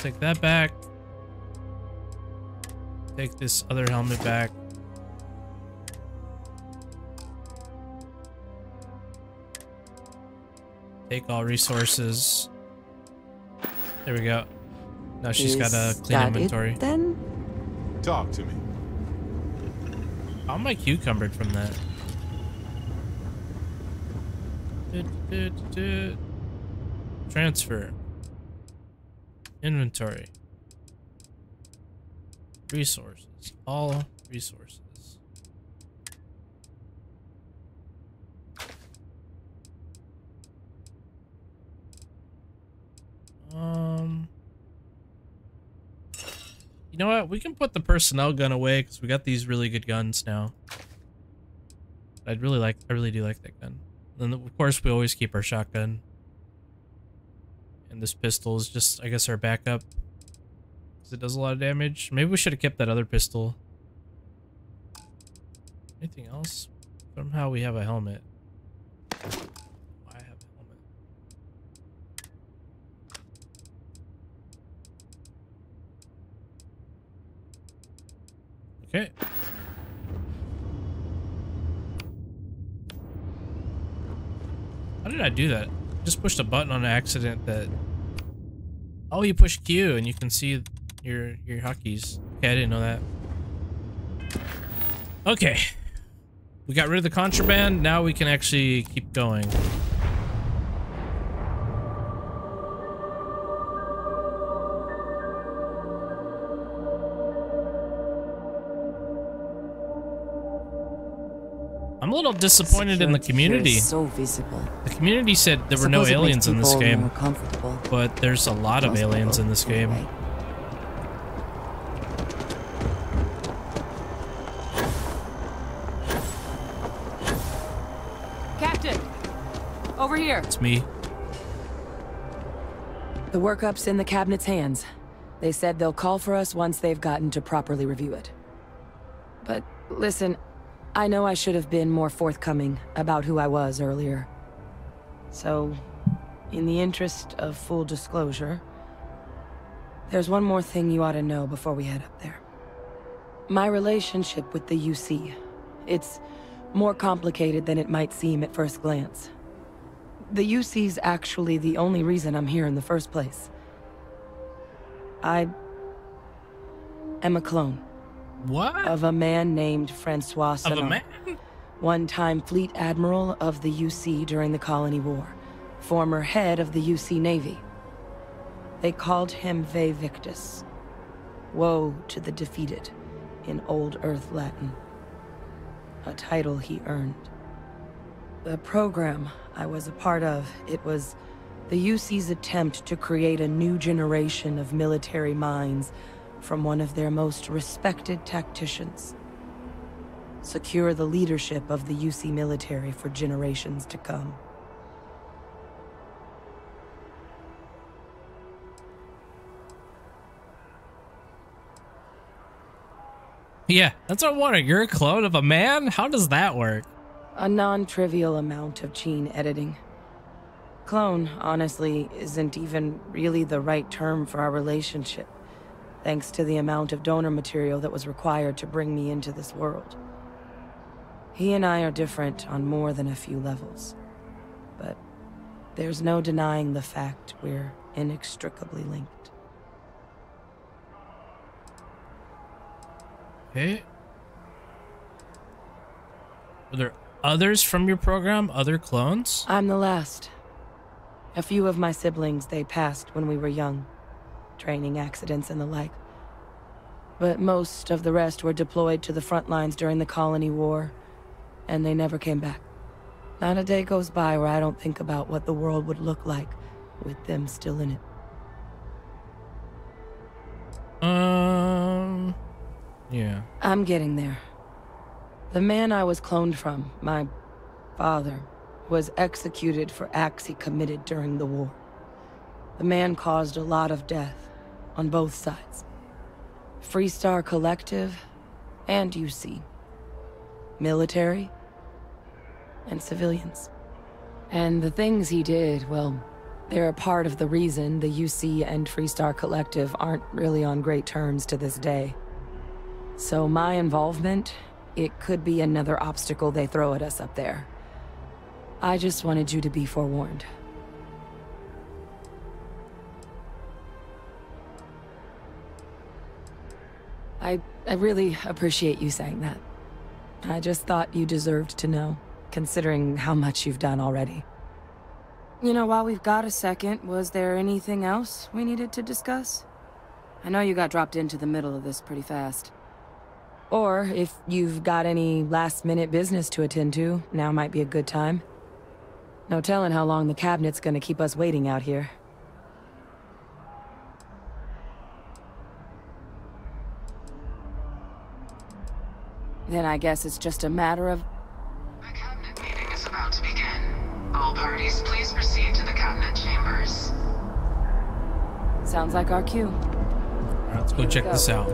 take that back. Take this other helmet back. Take all resources. There we go. Now she's got a clean inventory. Then talk to me. How am I cucumbered from that? Transfer. Inventory. Resources. All resources. You know what? We can put the personnel gun away because we got these really good guns now. I really do like that gun. And of course, we always keep our shotgun. And this pistol is just, I guess, our backup. Because it does a lot of damage. Maybe we should have kept that other pistol. Anything else? Somehow we have a helmet. I have a helmet. Okay. How did I do that? Just pushed a button on accident that... Oh, you push Q and you can see your hotkeys. Okay, I didn't know that. Okay. We got rid of the contraband. Now we can actually keep going. I'm a little disappointed in the community. So visible. The community said there were no aliens in this game, but there's a lot of aliens in this game. Captain, over here. It's me. The workup's in the cabinet's hands. They said they'll call for us once they've gotten to properly review it. But listen, I know I should have been more forthcoming about who I was earlier. So, in the interest of full disclosure, there's one more thing you ought to know before we head up there. My relationship with the UC, it's more complicated than it might seem at first glance. The UC's actually the only reason I'm here in the first place. I am a clone. What? Of a man named Francois Sanon. Of a man? One-time fleet admiral of the UC during the Colony War. Former head of the UC Navy. They called him Ve Victus. Woe to the defeated, in Old Earth Latin. A title he earned. The program I was a part of, it was the UC's attempt to create a new generation of military minds from one of their most respected tacticians. Secure the leadership of the UC military for generations to come. Yeah, that's what I wanted. You're a clone of a man? How does that work? A non-trivial amount of gene editing. Clone, honestly, isn't even really the right term for our relationship, thanks to the amount of donor material that was required to bring me into this world. He and I are different on more than a few levels, but there's no denying the fact we're inextricably linked. Okay. Are there others from your program? Other clones? I'm the last. A few of my siblings, they passed when we were young. Training accidents and the like. But most of the rest were deployed to the front lines during the Colony War, and they never came back. Not a day goes by where I don't think about what the world would look like with them still in it. Yeah. I'm getting there. The man I was cloned from, my father, was executed for acts he committed during the war. The man caused a lot of death on both sides. Freestar Collective and UC. Military and civilians. And the things he did, well, They're a part of the reason the UC and Freestar Collective aren't really on great terms to this day. So my involvement, it could be another obstacle they throw at us up there. I just wanted you to be forewarned. I really appreciate you saying that. I just thought you deserved to know, considering how much you've done already. You know, while we've got a second, was there anything else we needed to discuss? I know you got dropped into the middle of this pretty fast. Or if you've got any last-minute business to attend to, now might be a good time. No telling how long the cabinet's gonna keep us waiting out here. Then I guess it's just a matter of... The cabinet meeting is about to begin. All parties, please proceed to the cabinet chambers. Sounds like our cue. All right, let's go check this out.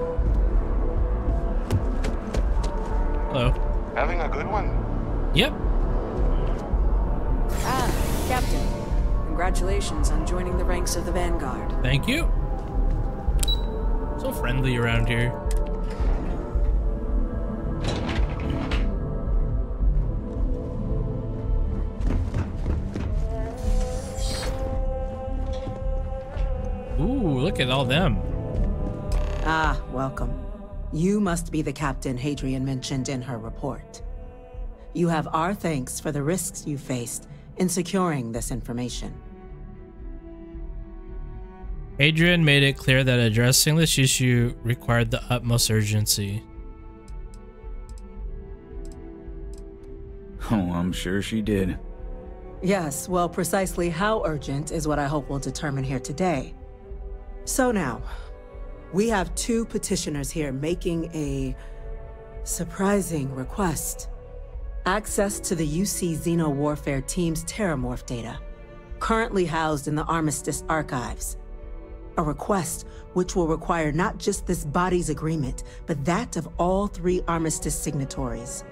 Hello. Having a good one? Yep. Ah, Captain. Congratulations on joining the ranks of the Vanguard. Thank you. So friendly around here. Ooh, look at all them. Ah, welcome. You must be the captain Hadrian mentioned in her report. You have our thanks for the risks you faced in securing this information. Hadrian made it clear that addressing this issue required the utmost urgency. Oh, I'm sure she did. Yes, well, precisely how urgent is what I hope we'll determine here today. So now, we have two petitioners here making a surprising request. Access to the UC Xeno Warfare Team's Terramorph data, currently housed in the Armistice archives. A request which will require not just this body's agreement, but that of all three Armistice signatories.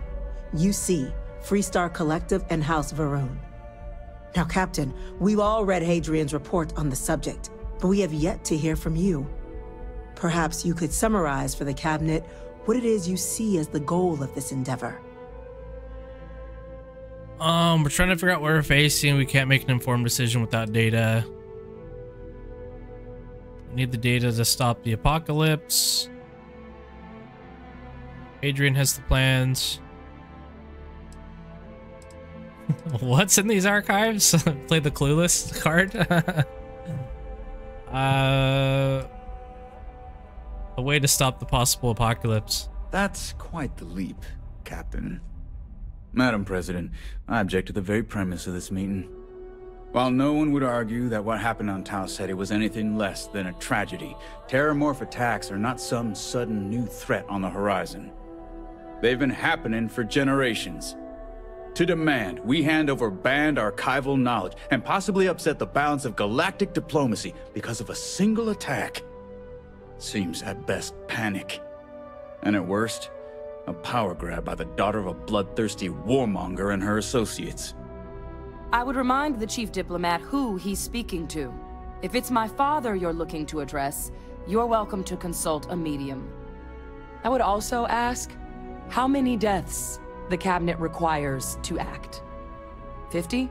UC, Freestar Collective, and House Varun. Now, Captain, we've all read Hadrian's report on the subject, but we have yet to hear from you. Perhaps you could summarize for the cabinet what it is you see as the goal of this endeavor. We're trying to figure out what we're facing. We can't make an informed decision without data. We need the data to stop the apocalypse. Adrian has the plans. What's in these archives? Play the clueless card. A way to stop the possible apocalypse. That's quite the leap, Captain. Madam President, I object to the very premise of this meeting. While no one would argue that what happened on Tau Ceti was anything less than a tragedy, terramorph attacks are not some sudden new threat on the horizon. They've been happening for generations. To demand we hand over banned archival knowledge and possibly upset the balance of galactic diplomacy because of a single attack seems at best panic. And at worst, a power grab by the daughter of a bloodthirsty warmonger and her associates. I would remind the chief diplomat who he's speaking to. If it's my father you're looking to address, you're welcome to consult a medium. I would also ask how many deaths the cabinet requires to act. 50?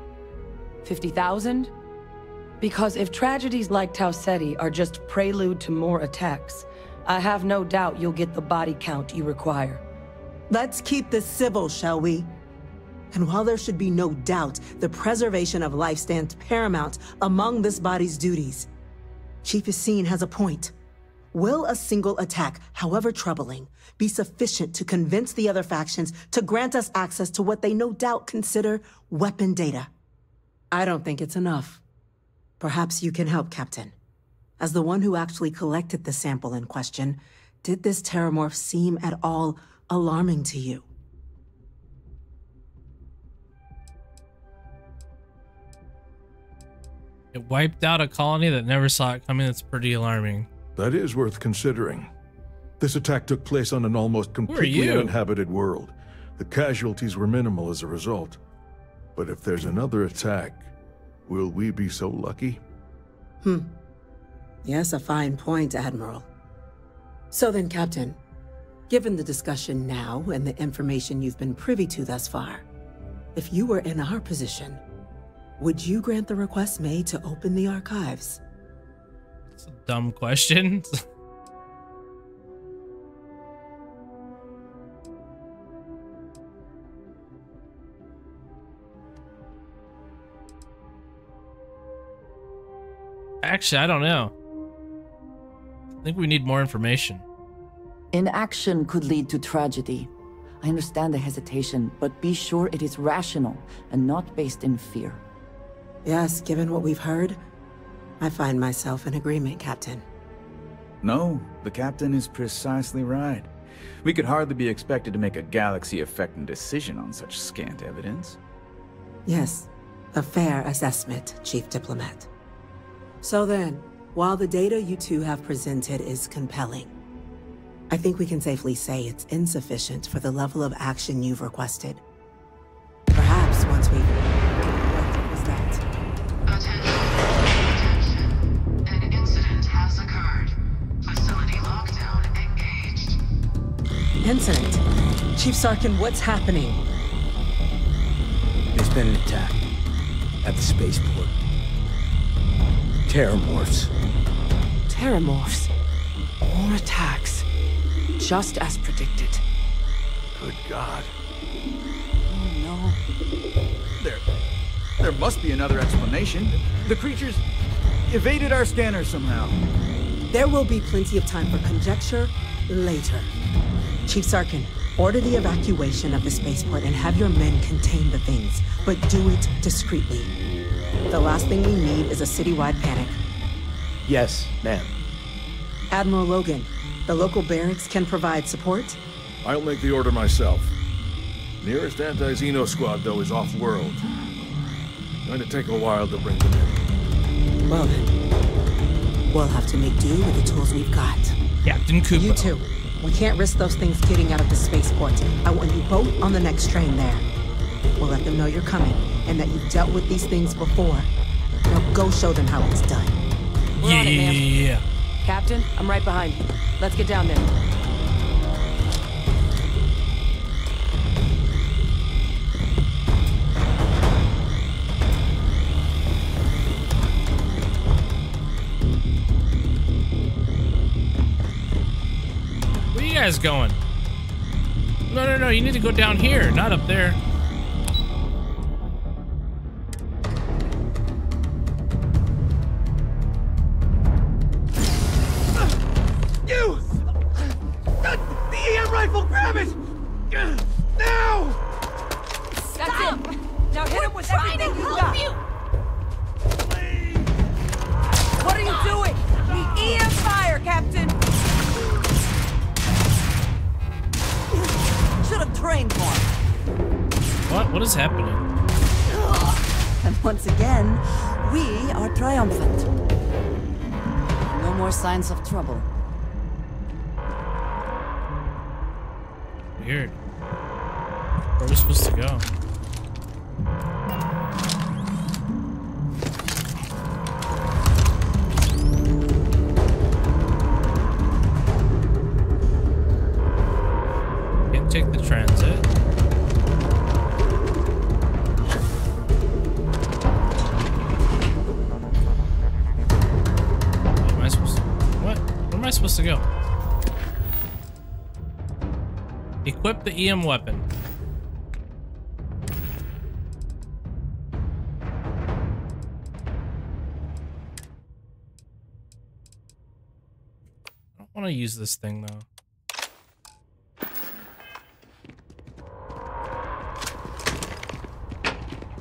50,000? Because if tragedies like Tau Ceti are just prelude to more attacks, I have no doubt you'll get the body count you require. Let's keep this civil, shall we? And while there should be no doubt the preservation of life stands paramount among this body's duties, Chief Yassine has a point. Will a single attack, however troubling, be sufficient to convince the other factions to grant us access to what they no doubt consider weapon data? I don't think it's enough. Perhaps you can help, Captain. As the one who actually collected the sample in question, did this terramorph seem at all alarming to you? It wiped out a colony that never saw it coming. That's pretty alarming. That is worth considering. This attack took place on an almost completely uninhabited world. The casualties were minimal as a result. But if there's another attack, Will we be so lucky? Yes, a fine point, Admiral. So then, Captain, given the discussion now and the information you've been privy to thus far, if you were in our position, would you grant the request made to open the archives? It's a dumb question. Actually, I don't know. I think we need more information. Inaction could lead to tragedy. I understand the hesitation, but be sure it is rational and not based in fear. Yes, given what we've heard, I find myself in agreement, Captain. No, the captain is precisely right. We could hardly be expected to make a galaxy-affecting decision on such scant evidence. Yes, a fair assessment, Chief Diplomat. So then, while the data you two have presented is compelling, I think we can safely say it's insufficient for the level of action you've requested. Perhaps once we... What was that? Attention. An incident has occurred. Facility lockdown engaged. Incident? Chief Sarkin, what's happening? There's been an attack at the spaceport. Terramorphs. Terramorphs. More attacks. Just as predicted. Good God. Oh no. There must be another explanation. The creatures evaded our scanner somehow. There will be plenty of time for conjecture later. Chief Sarkin, order the evacuation of the spaceport and have your men contain the things, but do it discreetly. The last thing we need is a citywide panic. Yes, ma'am. Admiral Logan, the local barracks can provide support? I'll make the order myself. Nearest anti-Xeno squad, though, is off-world. Going to take a while to bring them in. Well then, we'll have to make do with the tools we've got. Captain Kupo. You too. We can't risk those things getting out of the spaceport. I want you both on the next train there. We'll let them know you're coming, and that you've dealt with these things before. Now go show them how it's done. We're on it, ma'am. Yeah. Captain, I'm right behind you. Let's get down there. Where are you guys going? No, you need to go down here, not up there. You! The EM rifle, grab it! Now! That's it. Now hit him with everything you got. What are you doing? EM fire, Captain. Should have trained more. What is happening? And once again, we are triumphant. No more signs of trouble. Weird. Where are we supposed to go? Can't take the transit. Where am I supposed to... What? Where am I supposed to go? Equip the EM weapon. I don't want to use this thing though.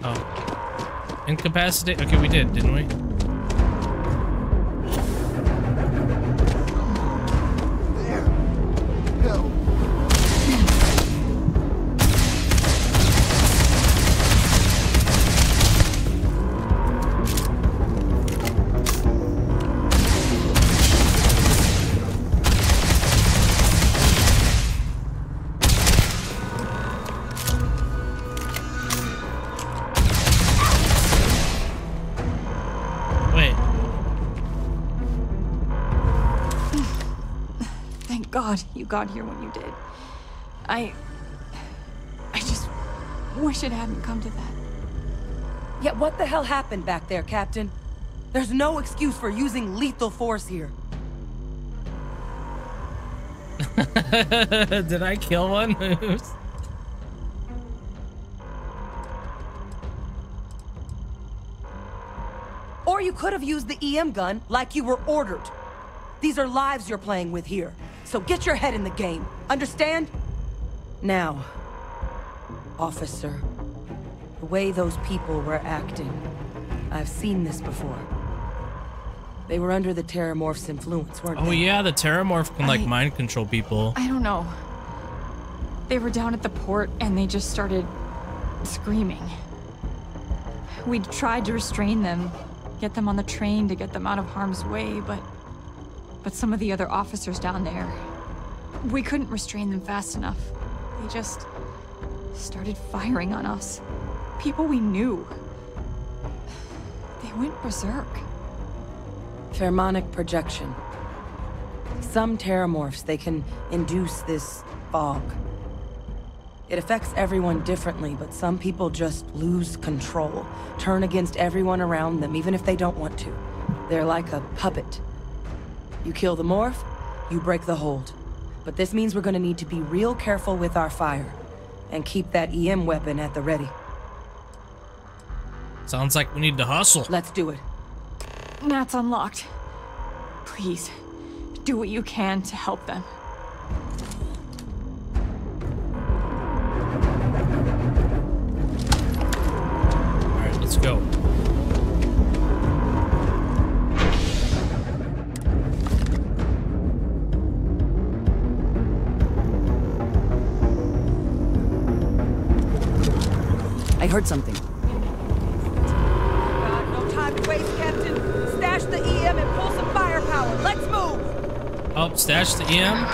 Oh. Incapacitate? Okay, we did, didn't we? God you got here when you did. I just wish it hadn't come to that. Yet what the hell happened back there, Captain? There's no excuse for using lethal force here. Did I kill one? Or you could have used the EM gun like you were ordered. These are lives you're playing with here, so get your head in the game. Understand? Now, officer, the way those people were acting, I've seen this before. They were under the Terramorph's influence, weren't they? Oh yeah, the Terramorph can like mind control people. I don't know. They were down at the port and they just started screaming. We tried to restrain them, get them on the train to get them out of harm's way, but some of the other officers down there, we couldn't restrain them fast enough. They just started firing on us. People we knew. They went berserk. Pheromonic projection. Some Terramorphs, they can induce this fog. It affects everyone differently, but some people just lose control, turn against everyone around them, even if they don't want to. They're like a puppet. You kill the morph, you break the hold. But this means we're gonna need to be real careful with our fire, and keep that EM weapon at the ready. Sounds like we need to hustle. Let's do it. That's unlocked. Please, do what you can to help them. Alright, let's go. I heard something. No time to waste, Captain. Stash the EM and pull some firepower. Let's move! Oh, stash the EM?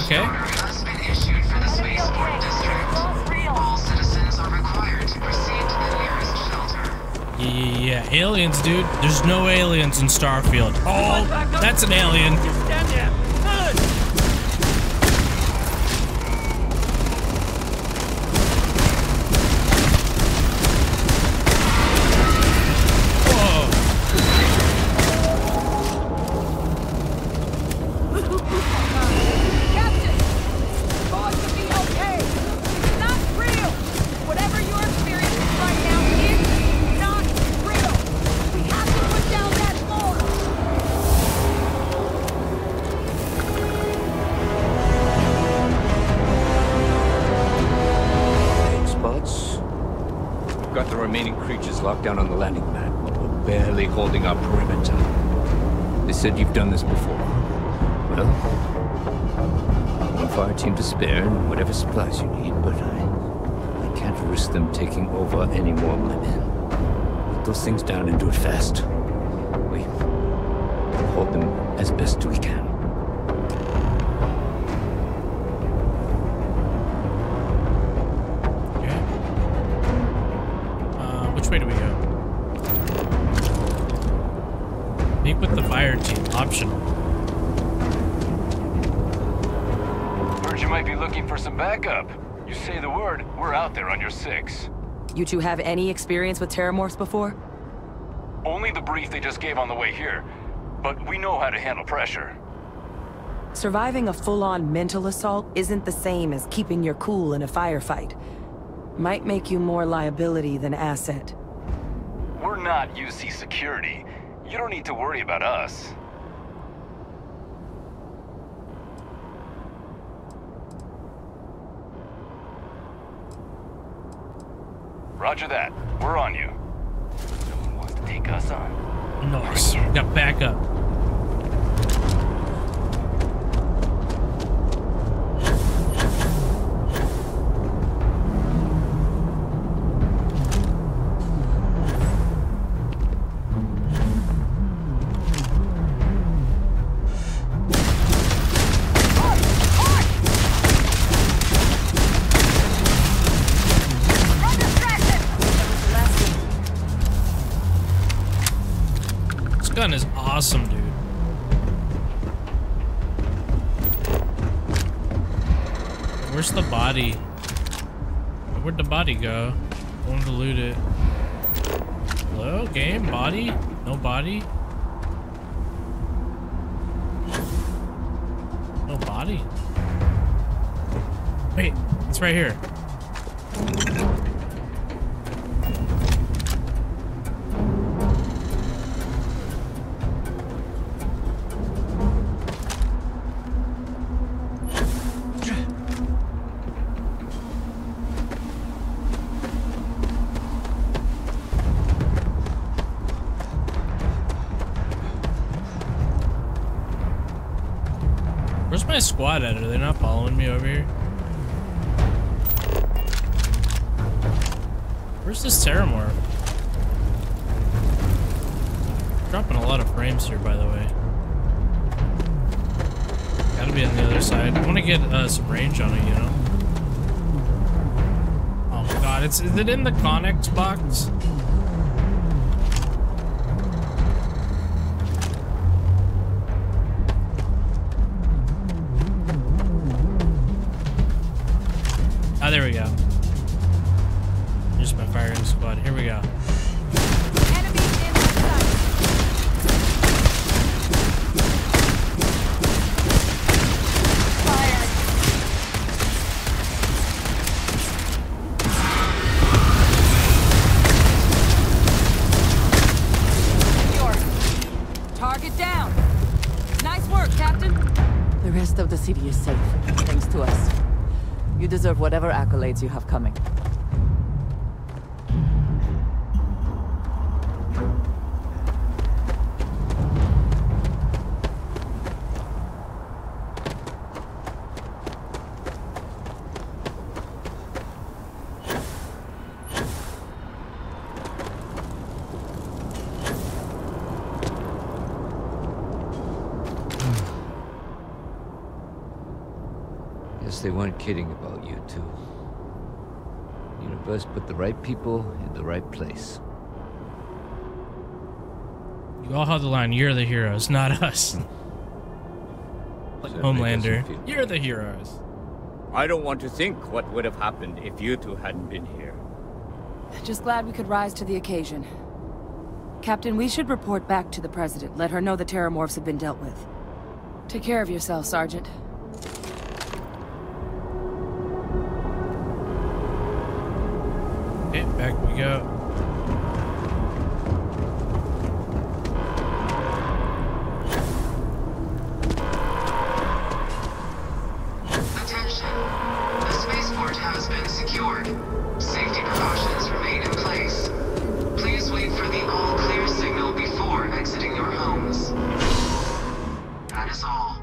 Okay. Has been issued for the spaceport district. All citizens are required to proceed to the nearest shelter. Yeah, aliens, dude. There's no aliens in Starfield. Oh, that's an alien. Just stand there. Captain! It's going to be okay. It's not real. Whatever you're experiencing right now is not real. We have to put down that morph. Spots. We've got the remaining creatures locked down on the landing pad, but we're barely holding our perimeter. They said you've done this before. Well, one fire team to spare and whatever supplies you need, but I can't risk them taking over any more of my men. Put those things down and do it fast. We'll hold them as best we can. Okay. Which way do we go? Meet with the fire team. Optional. Heard you might be looking for some backup. You say the word, we're out there on your 6. You two have any experience with Terramorphs before? Only the brief they just gave on the way here, but we know how to handle pressure. Surviving a full-on mental assault isn't the same as keeping your cool in a firefight. Might make you more liability than asset. We're not UC security. You don't need to worry about us. Roger that. We're on you. Someone wants to take us on. Nice. Got backup. This gun is awesome, dude. Where's the body? Where'd the body go? I wanted to loot it. Hello, game? Body? No body? No body? Wait, it's right here. Where's my squad at? Are they not following me over here? Where's this Terramorph? Dropping a lot of frames here, by the way. Gotta be on the other side. I want to get some range on it, you know? Oh my god, is it in the Connex box? Ah, there we go. Here's my firing squad. Here we go. Enemies in sight. Fire. Yours. Target down. Nice work, Captain. The rest of the city is safe, thanks to us. You deserve whatever accolades you have coming. They weren't kidding about you two. The universe put the right people in the right place. You all have the line, you're the heroes, not us. Like Homelander, you're the heroes. I don't want to think what would have happened if you two hadn't been here. Just glad we could rise to the occasion. Captain, we should report back to the President. Let her know the Terramorphs have been dealt with. Take care of yourself, Sergeant. Okay, back we go. Attention. The spaceport has been secured. Safety precautions remain in place. Please wait for the all-clear signal before exiting your homes. That is all.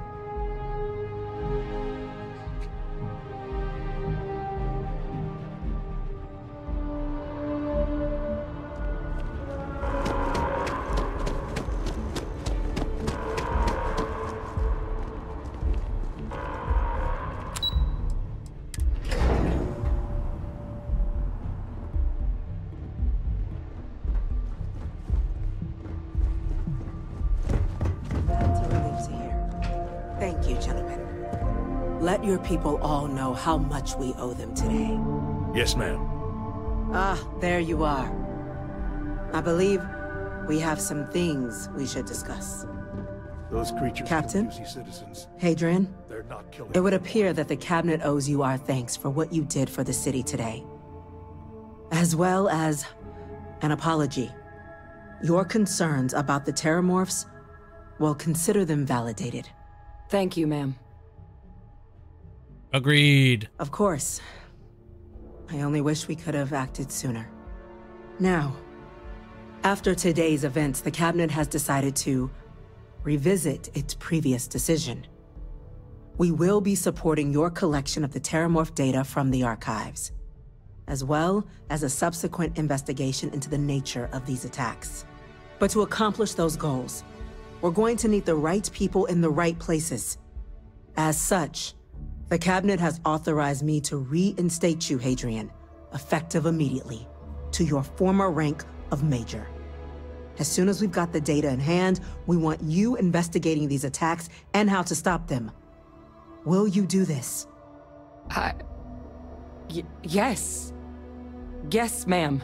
Thank you, gentlemen. Let your people all know how much we owe them today. Yes, ma'am. Ah, there you are. I believe we have some things we should discuss. Those creatures, Captain? citizens. Hadrian, They're not killing. it would appear that the Cabinet owes you our thanks for what you did for the city today. As well as an apology. Your concerns about the Terramorphs, well, consider them validated. Thank you, ma'am. Agreed. Of course. I only wish we could have acted sooner. Now, after today's events, the Cabinet has decided to revisit its previous decision. We will be supporting your collection of the Terramorph data from the archives, as well as a subsequent investigation into the nature of these attacks. But to accomplish those goals, we're going to need the right people in the right places. As such, the Cabinet has authorized me to reinstate you, Hadrian, effective immediately, to your former rank of Major. As soon as we've got the data in hand, we want you investigating these attacks and how to stop them. Will you do this? Yes. Yes, ma'am.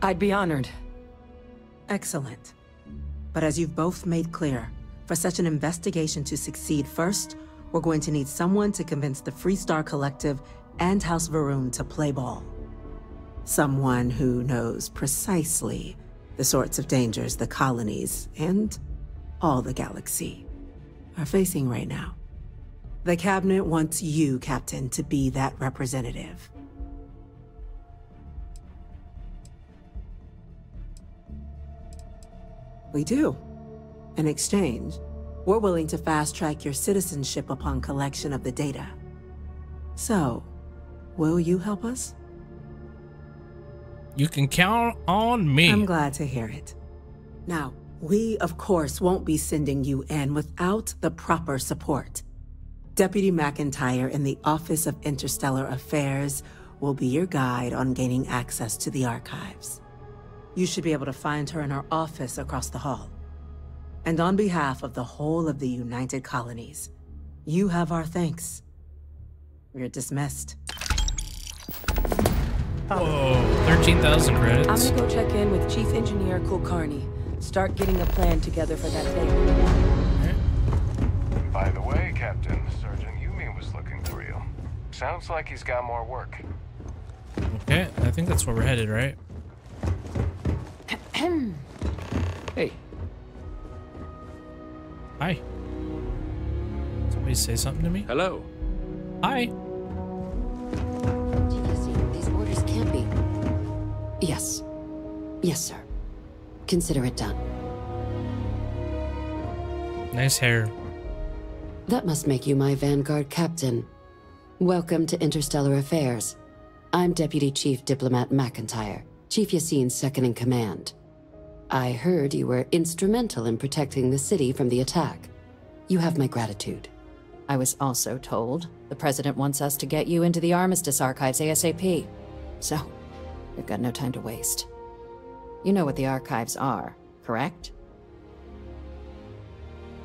I'd be honored. Excellent. But as you've both made clear, for such an investigation to succeed first, we're going to need someone to convince the Freestar Collective and House Varun to play ball. Someone who knows precisely the sorts of dangers the colonies and all the galaxy are facing right now. The Cabinet wants you, Captain, to be that representative. We do. In exchange, we're willing to fast-track your citizenship upon collection of the data. So, will you help us? You can count on me. I'm glad to hear it. Now, we, of course, won't be sending you in without the proper support. Deputy McIntyre in the Office of Interstellar Affairs will be your guide on gaining access to the archives. You should be able to find her in her office across the hall. And on behalf of the whole of the United Colonies, you have our thanks. You're dismissed. Whoa, 13,000 credits. I'm gonna go check in with Chief Engineer Kulkarni. Start getting a plan together for that thing. Right. By the way, Captain, Sergeant Yumi was looking for you. Sounds like he's got more work. Okay, I think that's where we're headed, right? Hey. Hi. Somebody say something to me? Hello. Hi. These orders can't be. Yes. Yes, sir. Consider it done. Nice hair. That must make you my Vanguard captain. Welcome to Interstellar Affairs. I'm Deputy Chief Diplomat McIntyre, Chief Yassine's second-in-command. I heard you were instrumental in protecting the city from the attack. You have my gratitude. I was also told the President wants us to get you into the Armistice archives ASAP. So, we've got no time to waste. You know what the archives are, correct?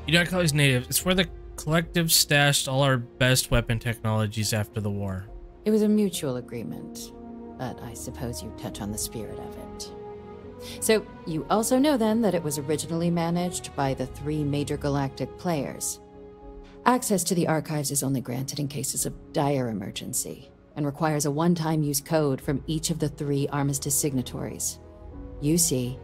You don't call these native. It's where the collective stashed all our best weapon technologies after the war. It was a mutual agreement, but I suppose you touch on the spirit of it. So, you also know then that it was originally managed by the 3 major galactic players. Access to the archives is only granted in cases of dire emergency, and requires a one-time use code from each of the 3 Armistice signatories. UC,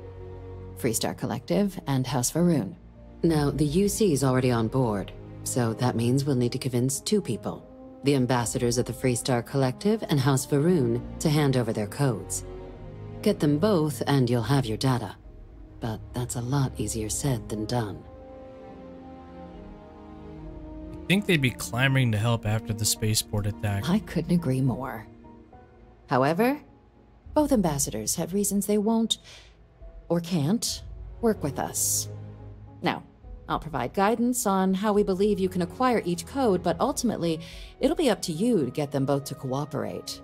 Freestar Collective, and House Varun. Now, the UC is already on board, so that means we'll need to convince 2 people. The ambassadors of the Freestar Collective and House Varun to hand over their codes. Get them both and you'll have your data. But that's a lot easier said than done. I think they'd be clamoring to help after the spaceport attack. I couldn't agree more. However, both ambassadors have reasons they won't, or can't, work with us. Now, I'll provide guidance on how we believe you can acquire each code, but ultimately, it'll be up to you to get them both to cooperate.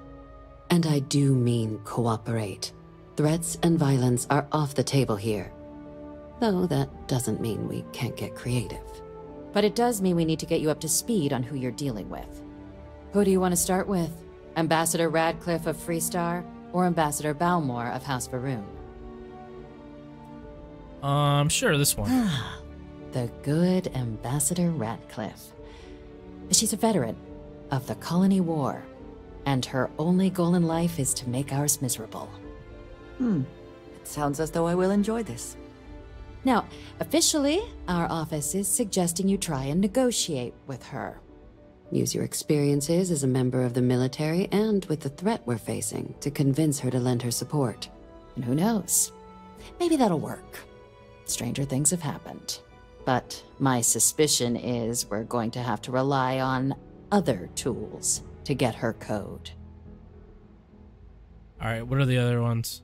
And I do mean cooperate. Threats and violence are off the table here. Though that doesn't mean we can't get creative. But it does mean we need to get you up to speed on who you're dealing with. Who do you want to start with? Ambassador Radcliffe of Freestar, or Ambassador Balmore of House Varun? Sure, this one. The good Ambassador Radcliffe. She's a veteran of the Colony War, and her only goal in life is to make ours miserable. It sounds as though I will enjoy this. Now, officially, our office is suggesting you try and negotiate with her. Use your experiences as a member of the military and with the threat we're facing to convince her to lend her support. And who knows? Maybe that'll work. Stranger things have happened. But my suspicion is we're going to have to rely on other tools to get her code. Alright, what are the other ones?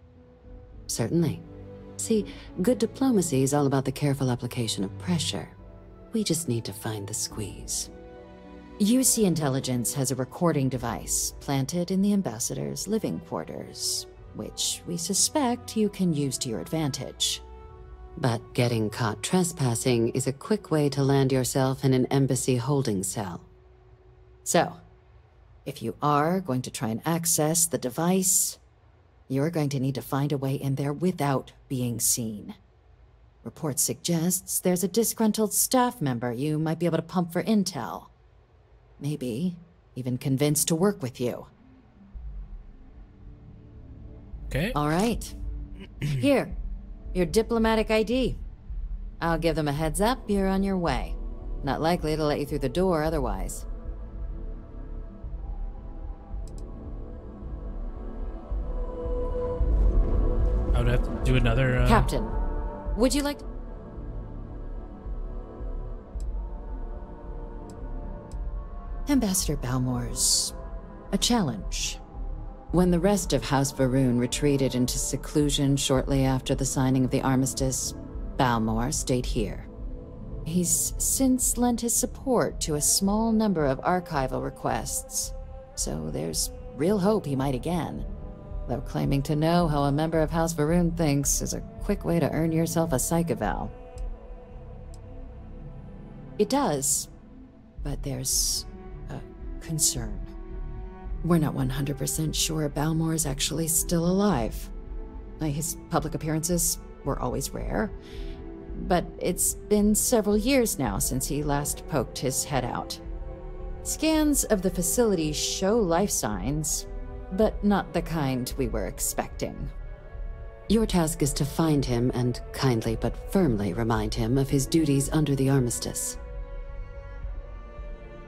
Certainly. See, good diplomacy is all about the careful application of pressure. We just need to find the squeeze. UC Intelligence has a recording device planted in the ambassador's living quarters, which we suspect you can use to your advantage. But getting caught trespassing is a quick way to land yourself in an embassy holding cell. So, If you are going to try and access the device, you're going to need to find a way in there without being seen. Report suggests there's a disgruntled staff member you might be able to pump for intel. Maybe even convince to work with you. Okay. All right. Here, your diplomatic ID. I'll give them a heads up you're on your way. Not likely to let you through the door otherwise. I would have to do another... Captain, would you like... Ambassador Balmore's a challenge. When the rest of House Varun retreated into seclusion shortly after the signing of the armistice, Balmore stayed here. He's since lent his support to a small number of archival requests, so there's real hope he might again. Though claiming to know how a member of House Varun thinks is a quick way to earn yourself a psych eval. It does, but there's a concern. We're not 100% sure Balmore's actually still alive. His public appearances were always rare, but it's been several years now since he last poked his head out. Scans of the facility show life signs, but not the kind we were expecting. Your task is to find him and kindly but firmly remind him of his duties under the armistice.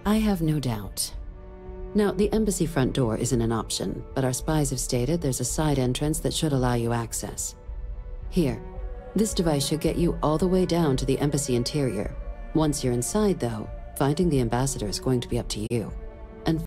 I have no doubt. Now, the embassy front door isn't an option, but our spies have stated there's a side entrance that should allow you access. Here, this device should get you all the way down to the embassy interior. Once you're inside, though, finding the ambassador is going to be up to you.